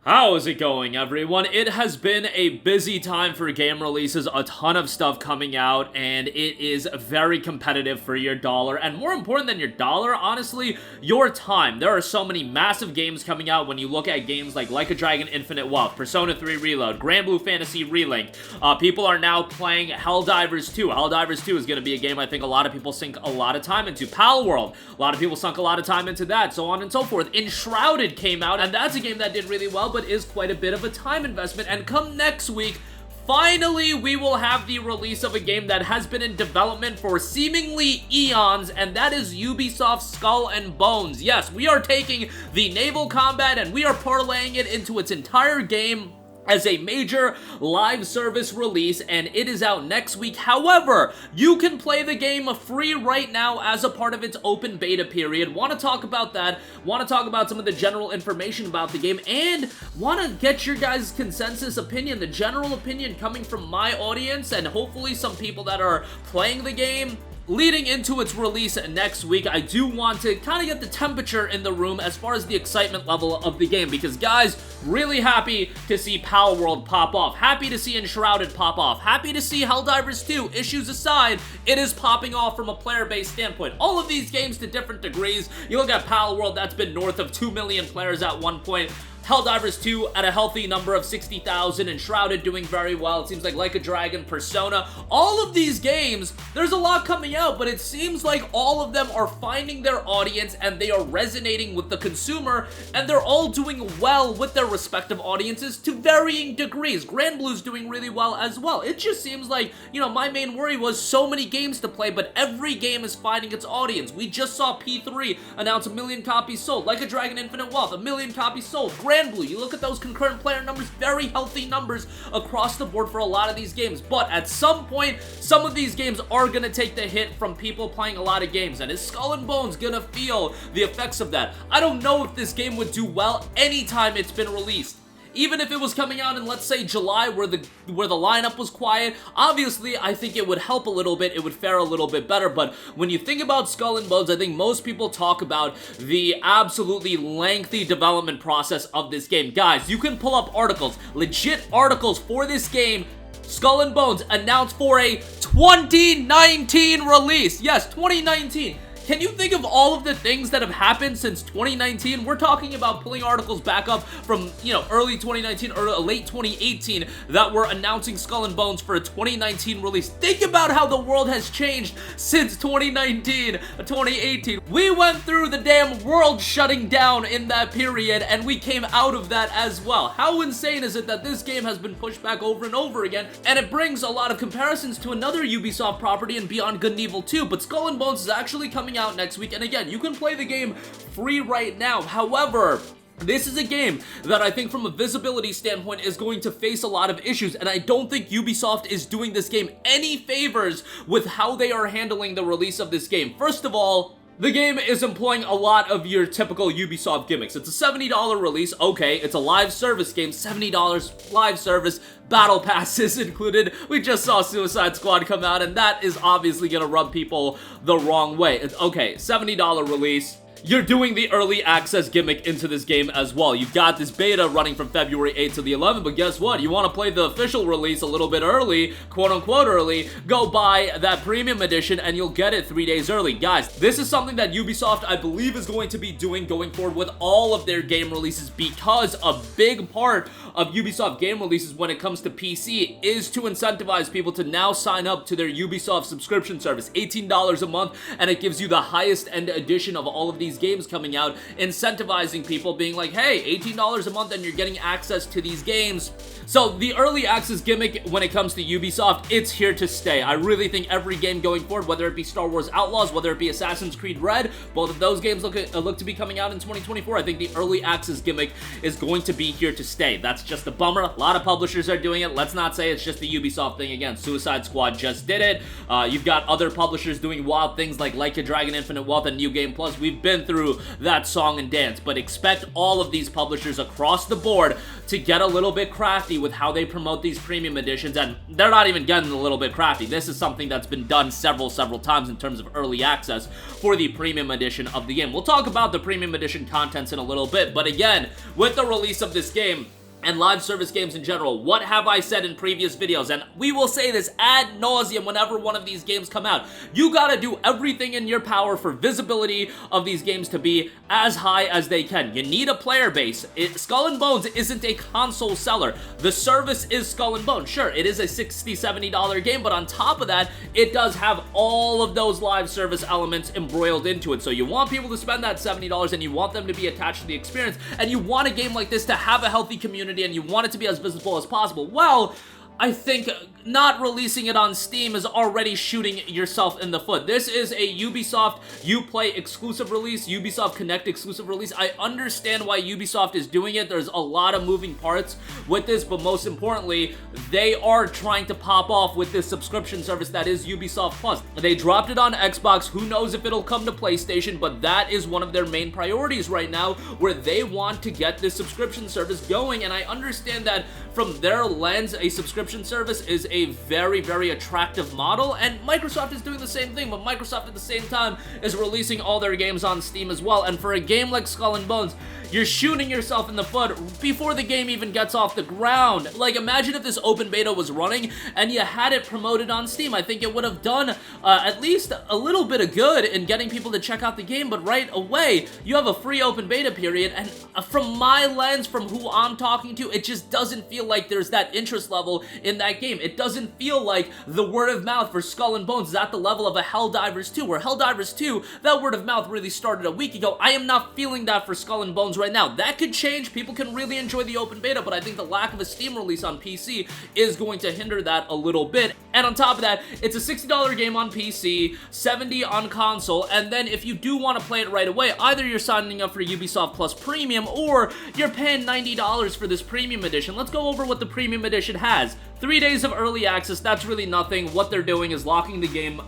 How is it going, everyone? It has been a busy time for game releases, a ton of stuff coming out, and it is very competitive for your dollar, and more important than your dollar, honestly, your time. There are so many massive games coming out when you look at games like a Dragon Infinite Wealth, Persona 3 Reload, Granblue Fantasy Relink. People are now playing Helldivers 2. Helldivers 2 is going to be a game I think a lot of people sink a lot of time into. Palworld, a lot of people sunk a lot of time into that, so on and so forth. Enshrouded came out, and that's a game that did really well, but is quite a bit of a time investment. And come next week, finally, we will have the release of a game that has been in development for seemingly eons, and that is Ubisoft's Skull and Bones. Yes, we are taking the naval combat and we are parlaying it into its entire game as a major live service release, and it is out next week. However, you can play the game free right now as a part of its open beta period. Want to talk about that, want to talk about some of the general information about the game, and want to get your guys' consensus opinion, the general opinion coming from my audience, and hopefully some people that are playing the game leading into its release next week. I do want to kind of get the temperature in the room as far as the excitement level of the game, because guys, really happy to see Palworld pop off, happy to see Enshrouded pop off, happy to see Helldivers 2, issues aside, it is popping off from a player-based standpoint. All of these games to different degrees. You look at Palworld, that's been north of 2 million players at one point. Helldivers 2 at a healthy number of 60,000, Enshrouded doing very well. It seems like a Dragon, Persona. All of these games, there's a lot coming out, but it seems like all of them are finding their audience and they are resonating with the consumer, and they're all doing well with their respective audiences to varying degrees. Granblue's doing really well as well. It just seems like, you know, my main worry was so many games to play, but every game is finding its audience. We just saw P3 announce 1 million copies sold. Like a Dragon Infinite Wealth, 1 million copies sold. Granblue, you look at those concurrent player numbers, very healthy numbers across the board for a lot of these games, but at some point, some of these games are gonna take the hit from people playing a lot of games, and is Skull and Bones gonna feel the effects of that? I don't know if this game would do well anytime it's been released. Even if it was coming out in, let's say, July, where the lineup was quiet, obviously, I think it would help a little bit, it would fare a little bit better, but when you think about Skull and Bones, I think most people talk about the absolutely lengthy development process of this game. Guys, you can pull up articles, legit articles for this game. Skull and Bones announced for a 2019 release. Yes, 2019. Can you think of all of the things that have happened since 2019? We're talking about pulling articles back up from, you know, early 2019 or late 2018 that were announcing Skull and Bones for a 2019 release. Think about how the world has changed since 2019, 2018. We went through the damn world shutting down in that period, and we came out of that as well. How insane is it that this game has been pushed back over and over again? And it brings a lot of comparisons to another Ubisoft property in Beyond Good and Evil 2, but Skull and Bones is actually coming out next week, and again, you can play the game free right now. However, this is a game that I think from a visibility standpoint is going to face a lot of issues, and I don't think Ubisoft is doing this game any favors with how they are handling the release of this game. First of all, the game is employing a lot of your typical Ubisoft gimmicks. It's a $70 release, okay, it's a live service game, $70 live service, battle passes included. We just saw Suicide Squad come out, and that is obviously gonna rub people the wrong way. It's, okay, $70 release. You're doing the early access gimmick into this game as well. You've got this beta running from February 8th to the 11th, but guess what? You want to play the official release a little bit early, quote-unquote early, go buy that premium edition and you'll get it 3 days early. Guys, this is something that Ubisoft, I believe, is going to be doing going forward with all of their game releases, because a big part of Ubisoft game releases when it comes to PC is to incentivize people to now sign up to their Ubisoft subscription service, $18 a month, and it gives you the highest end edition of all of these games coming out, incentivizing people, being like, hey, $18 a month and you're getting access to these games. So the early access gimmick when it comes to Ubisoft, it's here to stay. I really think every game going forward, whether it be Star Wars Outlaws, whether it be Assassin's Creed Red, both of those games look to be coming out in 2024. I think the early access gimmick is going to be here to stay. That's just a bummer. A lot of publishers are doing it. Let's not say it's just the Ubisoft thing again. Suicide Squad just did it. You've got other publishers doing wild things like a Dragon Infinite Wealth and New Game Plus. We've been been through that song and dance, but expect all of these publishers across the board to get a little bit crafty with how they promote these premium editions, and they're not even getting a little bit crafty. This is something that's been done several times in terms of early access for the premium edition of the game. We'll talk about the premium edition contents in a little bit, but again, with the release of this game, and live service games in general, what have I said in previous videos? And we will say this ad nauseum whenever one of these games come out. You gotta do everything in your power for visibility of these games to be as high as they can. You need a player base. Skull and Bones isn't a console seller. The service is Skull and Bones. Sure, it is a $60, $70 game, but on top of that, it does have all of those live service elements embroiled into it. So you want people to spend that $70 and you want them to be attached to the experience, and you want a game like this to have a healthy community and you want it to be as visible as possible. Well, I think not releasing it on Steam is already shooting yourself in the foot. This is a Ubisoft Uplay exclusive release, Ubisoft Connect exclusive release. I understand why Ubisoft is doing it. There's a lot of moving parts with this, but most importantly, they are trying to pop off with this subscription service that is Ubisoft Plus. They dropped it on Xbox. Who knows if it'll come to PlayStation, but that is one of their main priorities right now, where they want to get this subscription service going, and I understand that from their lens, a subscription service is a very, very attractive model, and Microsoft is doing the same thing, but Microsoft at the same time is releasing all their games on Steam as well, and for a game like Skull and Bones, you're shooting yourself in the foot before the game even gets off the ground. Like, imagine if this open beta was running and you had it promoted on Steam. I think it would have done at least a little bit of good in getting people to check out the game, but right away, you have a free open beta period, and from my lens, from who I'm talking to, it just doesn't feel like there's that interest level in that game. It doesn't feel like the word of mouth for Skull and Bones is at the level of a Helldivers 2, where Helldivers 2, that word of mouth really started a week ago. I am not feeling that for Skull and Bones right now. That could change. People can really enjoy the open beta, but I think the lack of a Steam release on PC is going to hinder that a little bit. And on top of that, it's a $60 game on PC, $70 on console, and then if you do want to play it right away, either you're signing up for Ubisoft Plus Premium or you're paying $90 for this premium edition. Let's go over what the premium edition has. 3 days of early access, that's really nothing. What they're doing is locking the game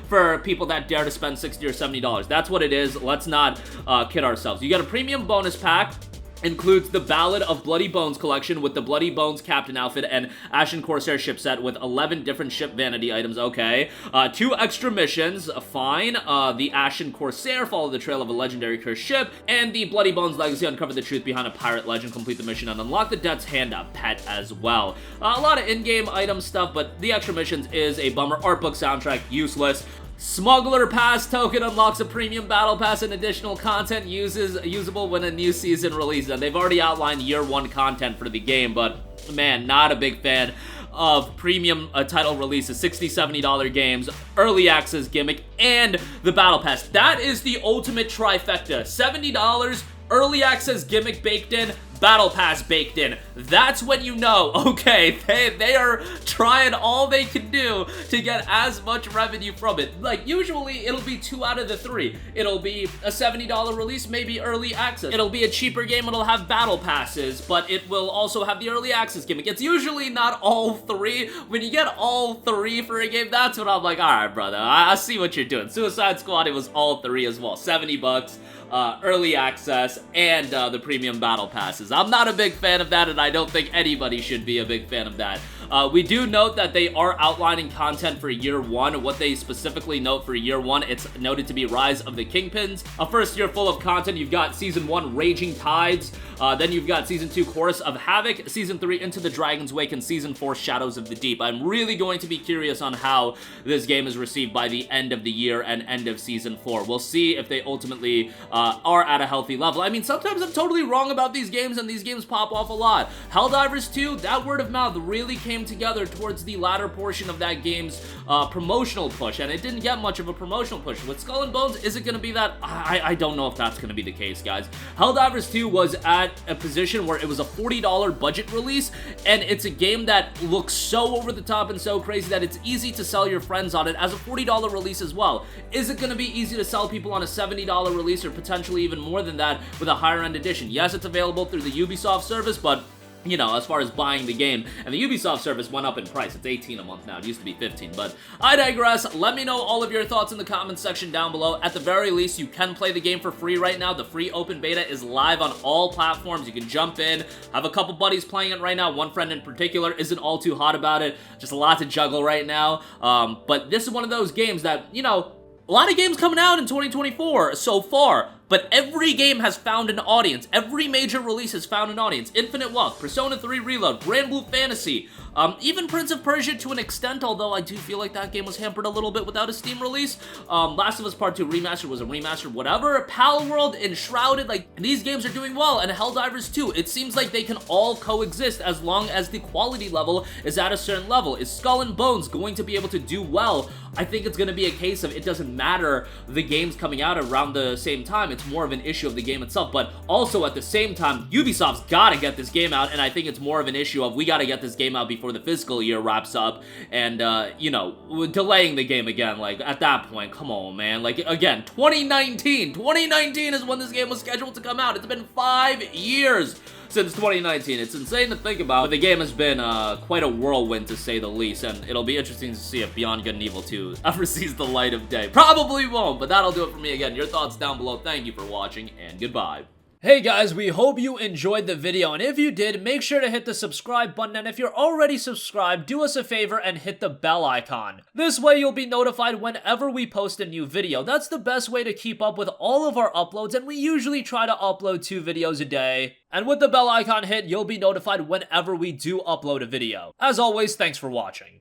for people that dare to spend $60 or $70. That's what it is. Let's not kid ourselves. You get a premium bonus pack. Includes the Ballad of Bloody Bones collection with the Bloody Bones Captain outfit and Ashen Corsair ship set with 11 different ship vanity items, okay. 2 extra missions, fine. The Ashen Corsair, follow the trail of a legendary cursed ship, and the Bloody Bones Legacy, uncover the truth behind a pirate legend, complete the mission, and unlock the Death's Hand pet as well. A lot of in-game item stuff, but the extra missions is a bummer. Art book soundtrack, useless. Smuggler Pass token unlocks a premium battle pass and additional content usable when a new season releases. And they've already outlined year 1 content for the game, but man, not a big fan of premium title releases, $60, $70 games, early access gimmick, and the battle pass. That is the ultimate trifecta. $70, early access gimmick baked in, battle pass baked in. That's when you know, okay, they are trying all they can do to get as much revenue from it. Like, usually it'll be 2 out of the 3. It'll be a $70 release, maybe early access. It'll be a cheaper game, it'll have battle passes, but it will also have the early access gimmick. It's usually not all 3. When you get all 3 for a game, that's when I'm like, alright, brother, I see what you're doing. Suicide Squad, it was all 3 as well. $70, early access, and the premium battle passes. I'm not a big fan of that, and I don't think anybody should be a big fan of that. We do note that they are outlining content for year 1. What they specifically note for year 1, it's noted to be Rise of the Kingpins. A first year full of content. You've got Season 1, Raging Tides. Then you've got Season 2, Chorus of Havoc. Season 3, Into the Dragon's Wake. And Season 4, Shadows of the Deep. I'm really going to be curious on how this game is received by the end of the year and end of Season 4. We'll see if they ultimately are at a healthy level. I mean, sometimes I'm totally wrong about these games, and these games pop off a lot. Helldivers 2, that word of mouth really came together towards the latter portion of that game's promotional push, and it didn't get much of a promotional push. With Skull and Bones, is it going to be that? I don't know if that's going to be the case, guys. Helldivers 2 was at a position where it was a $40 budget release, and it's a game that looks so over the top and so crazy that it's easy to sell your friends on it as a $40 release as well. Is it going to be easy to sell people on a $70 release, or potentially even more than that with a higher end edition? Yes, it's available through the Ubisoft service, but you know, as far as buying the game, and the Ubisoft service went up in price. It's 18 a month now. It used to be 15, but I digress. Let me know all of your thoughts in the comments section down below. At the very least, you can play the game for free right now. The free open beta is live on all platforms. You can jump in, have a couple buddies playing it right now. One friend in particular isn't all too hot about it. Just a lot to juggle right now. But this is one of those games that, you know, a lot of games coming out in 2024 so far, but every game has found an audience. Every major release has found an audience. Infinite Wealth, Persona 3 Reload, Grand Blue Fantasy, even Prince of Persia to an extent, although I do feel like that game was hampered a little bit without a Steam release. Last of Us Part 2 Remastered was a remaster, whatever. Pal World, Enshrouded, like, these games are doing well, and Helldivers 2. It seems like they can all coexist as long as the quality level is at a certain level. Is Skull and Bones going to be able to do well? I think it's going to be a case of it doesn't matter the games coming out around the same time. It's more of an issue of the game itself, but also at the same time, Ubisoft's gotta get this game out, and I think it's more of an issue of we gotta get this game out before the fiscal year wraps up, and, you know, delaying the game again, like, at that point, come on, man, like, again, 2019 is when this game was scheduled to come out. It's been 5 years since 2019. It's insane to think about, but the game has been quite a whirlwind, to say the least, and it'll be interesting to see if Beyond Good and Evil 2 ever sees the light of day. Probably won't, but that'll do it for me. Again, your thoughts down below. Thank you for watching, and goodbye. Hey guys, we hope you enjoyed the video, and if you did, make sure to hit the subscribe button, and if you're already subscribed, do us a favor and hit the bell icon. This way you'll be notified whenever we post a new video. That's the best way to keep up with all of our uploads, and we usually try to upload 2 videos a day. And with the bell icon hit, you'll be notified whenever we do upload a video. As always, thanks for watching.